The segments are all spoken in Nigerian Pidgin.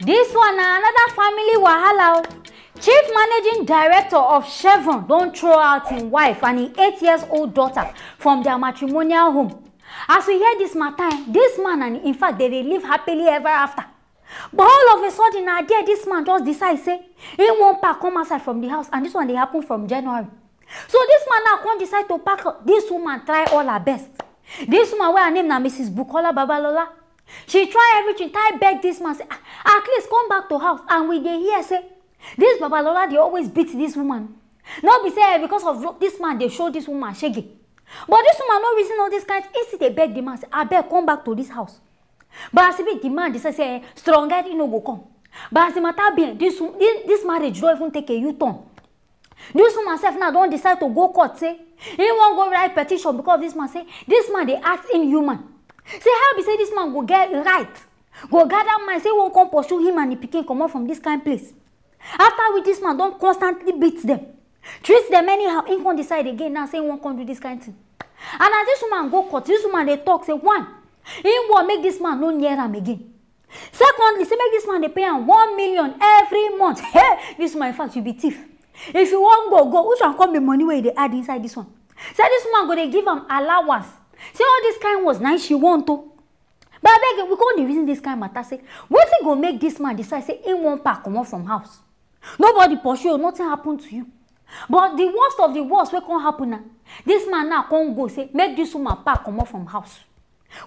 This one another family wahala. Chief Managing Director of Chevron don't throw out his wife and his 8-year-old daughter from their matrimonial home. As we hear this matter, this man and in fact they live happily ever after. But all of a sudden, this man just decides say he won't pack come outside from the house, and this one they happen from January. So this man now can't decide to pack up. This woman try all her best. This woman where her name now Mrs. Bukola Babalola. She try everything, try beg this man say at least come back to house, and we they hear say this Babalola they always beat this woman. Not be say because of this man they show this woman shaggy. But this woman no reason all this kind. Instead they beg the man say I beg come back to this house. But as the man decides say stronger he no go come. But as the matter being this marriage don't even take a U-turn. This woman self now don't decide to go court say he won't go write petition because this man say this man they act inhuman. Say how be say this man go get right, go gather man say won't come pursue him and the pikin come out from this kind of place. After which this man don't constantly beat them, treats them anyhow, he can't decide again now say he won't come do this kind of thing. And as this woman go court, this woman they talk say one, he won't make this man no near him again. Secondly, say make this man they pay him 1 million every month. Hey, this man in fact you be thief. If you won't go, who shall come the money where they add inside this one? Say this man go they give him allowance. Say all this kind was nice she want to. But I beg we can't reason this kind matter. Say what's it gonna make this man decide say he won't pack come out from house? Nobody pursue you, nothing happen to you. But the worst of the worst what can happen now? This man now can't go say make this woman pack come out from house.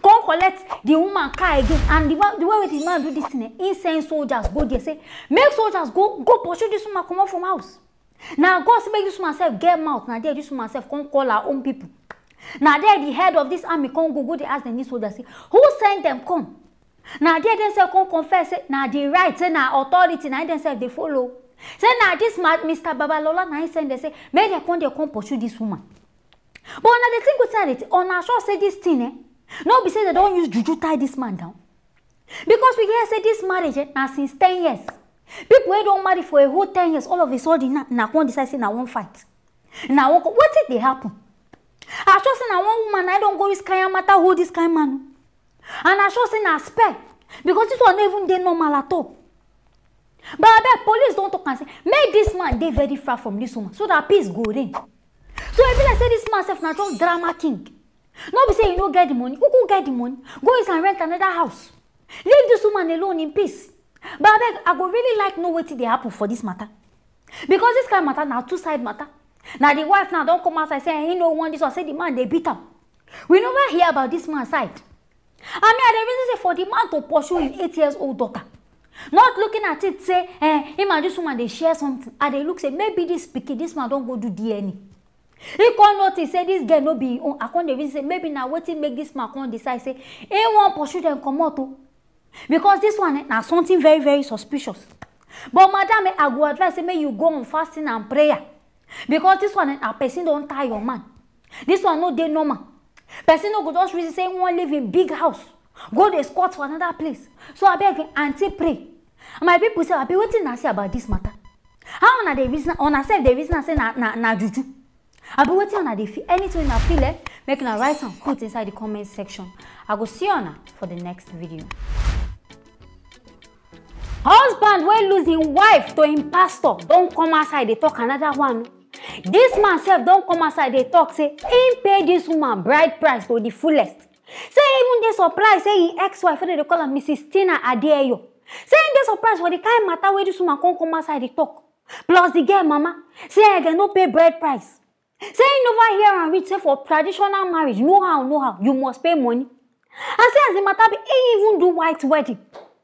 Come collect the woman car again, and the way the man do this thing, he send soldiers go there say make soldiers go pursue this woman come out from house. Now God say make this woman self get mouth. Now there this woman self come call her own people. Now there the head of this army come go they ask them this soldier say who sent them come. Now there they say come confess say now the right say now authority now themselves they follow. Say now this Mr. Babalola now he send they say make they come pursue this woman. But now the thing with that on our sure say this thing no be say they don't use juju tie this man down. Because we hear say this marriage now since 10 years. People who don't marry for a whole 10 years, all of a sudden now one decide say now one fight. Now what did they happen? I sure say now one woman I don't go this kind of matter who this kind of man. And I sure say now spec. Because this one even they normal at all. But I bet police don't talk and say make this man they very far from this woman so that peace go in. So I feel like say this man self now just drama king. No be say you don't get the money. Who get the money? Go and rent another house. Leave this woman alone in peace. But I beg, I go really like know what they happen for this matter. Because this kind of matter now two-side matter. Now the wife now don't come outside saying he no want this or say the man they beat him. We never hear about this man's side. I mean the reason say for the man to pursue his 8-year-old daughter. Not looking at it say him and this woman they share something. And they look say maybe this man don't go do DNA. He can't notice say this girl no be his own. I can't even say maybe now waiting make this man can't decide say he won't pursue them come out too. Because this one now something very very suspicious. But madam, I go advise say make you go on fasting and prayer. Because this one a person don't tie your man. This one no dey normal. Person no go just reason say one live in big house. Go dey squat for another place. So I beg auntie pray. My people say I be waiting to say about this matter. How una dey reason on herself dey reason say na juju. I be waiting on they feel anything I feel make una write and put inside the comment section. I go see you for the next video. Husband will lose his wife to him pastor. Don't come outside they talk another one. This man self don't come outside they talk say he pay this woman bride price to the fullest. Say even they surprise say his ex-wife they call her Mrs. Tina Adeyo. Say they surprise for the kind matter where this woman can't come outside they talk. Plus the girl mama say I can no pay bride price. Say over here and reach say for traditional marriage no how you must pay money. And say as the matter be he even do white wedding.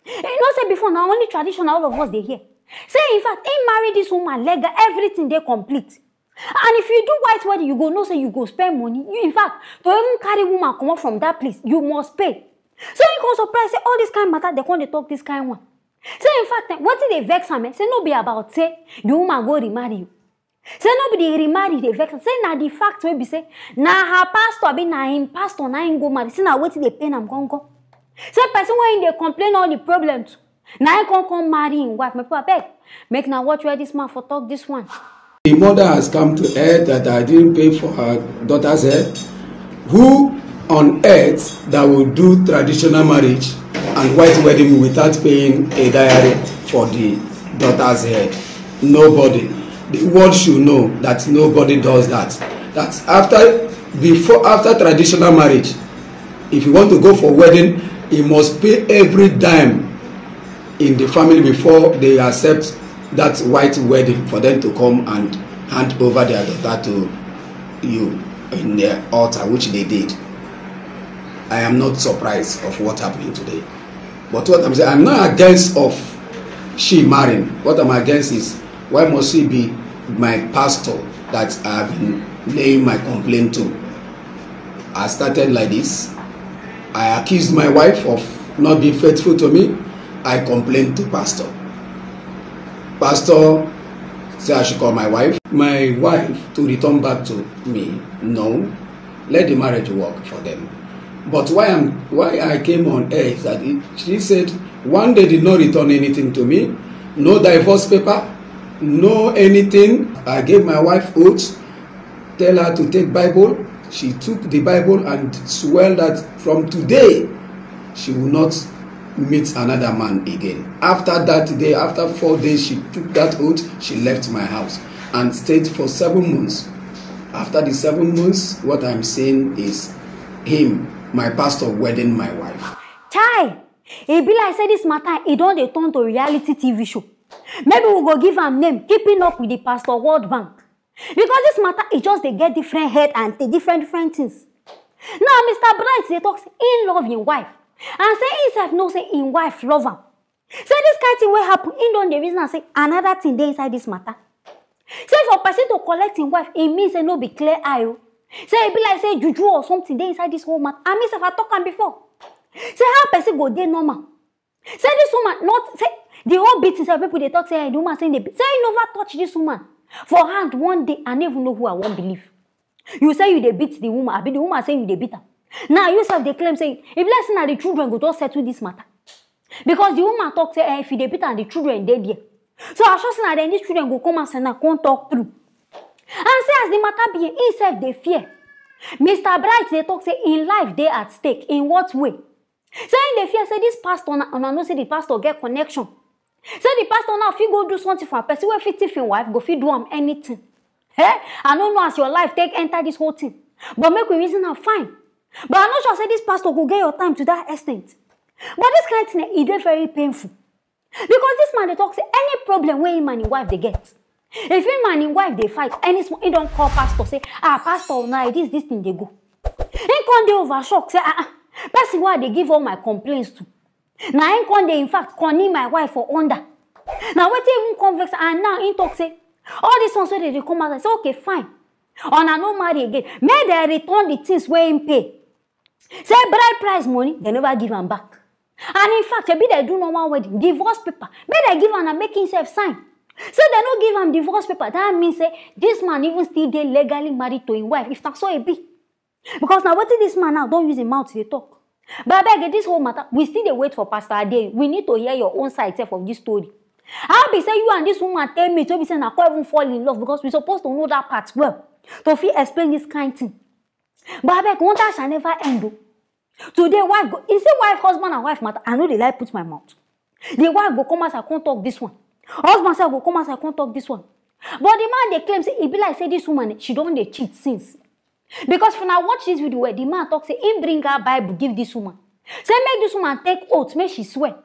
You know say before now only traditional all of us they hear. Say in fact he marry this woman legal everything they complete. And if you do white wedding you go know say you go spend money. You in fact to even carry woman come up from that place you must pay. So you can surprise say all this kind of matter they can't talk this kind one. Say in fact what did they vex am? Say no be about say the woman go remarry you. Say nobody remarry they vex. Say na the fact wey be say na her pastor be na him pastor na him go marry. Say na wetin dey pain am go. Say person when they complain all the problems. Now I can't come marry him wife. My papa beg. Make now watch where this man for talk this one. The mother has come to her that I didn't pay for her daughter's hair. Who on earth that will do traditional marriage and white wedding without paying a dowry for the daughter's head? Nobody. The world should know that nobody does that. That after traditional marriage, if you want to go for wedding, you must pay every dime in the family before they accept that white wedding for them to come and hand over their daughter to you in their altar, which they did. I am not surprised of what happening today. But what I'm saying, I'm not against of she marrying. What I'm against is, why must she be my pastor that I've been laying my complaint to? I started like this. I accused my wife of not being faithful to me. I complained to pastor. Pastor said I should call my wife. My wife to return back to me. No, let the marriage work for them. But why I came on air is that she said one day did not return anything to me, no divorce paper, no anything. I gave my wife oath, tell her to take Bible. She took the Bible and swore that from today she will not meet another man again. After that day, after 4 days, she took that oath. She left my house and stayed for 7 months. After the 7 months, what I'm saying is him, my pastor, wedding my wife. Chai, it be like say this matter, it don't dey turn to reality TV show. Maybe we go give am name, Keeping Up with the Pastor World Bank. Because this matter, it just they get different head and different things. Now, Mr. Bright, they talk in love in wife. And say himself no say in wife love him. Say this kind of thing will happen, in don't the reason and say another thing dey inside this matter. Say for person to collect in wife, it means say no be clear eye. Say it be like say juju or something dey inside this whole matter. I mean, if I talk am before. Say how person go dey normal. Say this woman not say the whole bit is people they talk say the woman saying the say you never touch this woman for hand one day. I never know who I won't believe. You say you dey beat the woman, I be the woman saying you dey beat her. Now you self they claim say if let's say the children go to settle this matter. Because the woman talk say if you dey beat and the children dead there. So I sure say then these children go come and say now come talk through. And say as the matter be himself they fear. Mr. Bright they talk say in life they at stake. In what way? Saying they fear say this pastor and I know say the pastor get connection. Say the pastor now if you go do something for a person where fit if wife go fit do anything. Hey, I don't know as your life take enter this whole thing. But make we reason now fine. But I'm not sure say this pastor will get your time to that extent. But this kind of thing is very painful. Because this man they talk say any problem where him and his wife they get. If him and his wife they fight, any small he don't call pastor say, pastor now this thing they go. He can't they over shock say person why they give all my complaints to. Now he can't they in fact conning my wife for under. Now what even convex and now he talk say all this ones so they come out and say okay fine. And I no marry again. May they return the things where him pay. Say bride price money, they never give him back. And in fact, maybe they do normal wedding, divorce paper. Maybe they give him and make himself sign. So they don't give him divorce paper. That means say this man even still they legally married to his wife. If that's so it be. Because now what is this man now? Don't use his mouth to talk. But I beg this whole matter. We still they wait for Pastor Ade. We need to hear your own side of this story. How be say you and this woman tell me to be saying I can't even fall in love because we're supposed to know that part well. To fit explain this kind of thing. But I beg one time shall never end. Today wife go, you say wife, husband and wife matter. I know they like put my mouth. The wife go come as I can't talk this one. Husband say go come as I can't talk this one. But the man they claim say it be like say this woman she don't they cheat since. Because when I watch this video where the man talk say him bring her Bible give this woman. Say make this woman take oath, make she swear.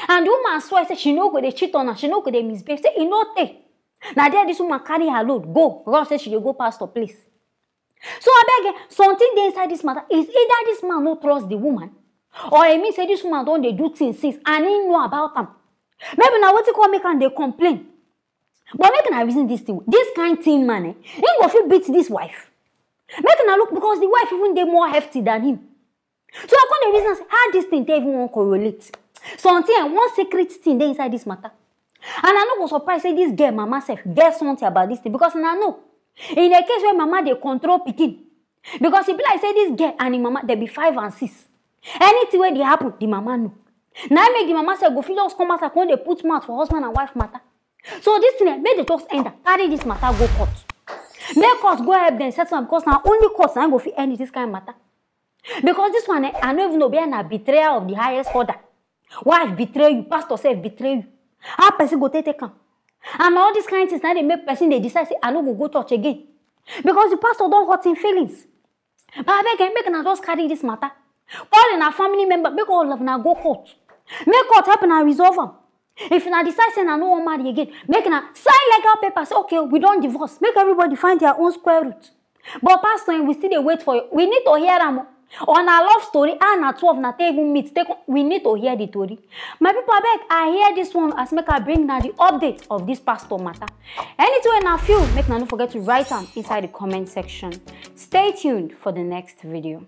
And the woman swear say she no go they cheat on her, she no go they misbehave. Say he no take. Now there this woman carry her load go. God say she dey go pastor place. So I beg something dey inside this matter is either this man no trust the woman, or it means say this woman don't they do things since and he know about them. Maybe now what you call make and they complain. But make I reason this thing. This kind thing man, he go feel beat this wife. Make I look because the wife even they more hefty than him. So I can't reason say how this thing they even won't correlate. Something one secret thing dey inside this matter. And I no go surprise say this girl mama self get something about this thing because I know. In a case where mama they control pikin. Because if like say this girl and the mama they be 5 and 6. Anything where they happen, the mama know. Now I make the mama say go feel just come out like when they put mouth for husband and wife matter. So this thing make the talks end. Carry this matter go court. Make court go help them settle because now only court now go fit end this kind of matter. Because this one, I don't even know being a betrayer of the highest order. Wife betray you, pastor say betray you. How person go take am? And all these kind of things now they make person they decide say I no go church again. Because the pastor don't hurt his feelings. But I beg make una just carry this matter. All in our family member, make all of na go court. Make court help and resolve them. If you decide say na no one marry again, make na sign legal paper. Say okay, we don't divorce. Make everybody find their own square root. But pastor, we still dey wait for you. We need to hear them. On our love story, and at 12 na even meet. We need to hear the story. My people, I beg, I hear this one as make I bring now the update of this pastor matter. Anything when I feel, make now don't forget to write them inside the comment section. Stay tuned for the next video.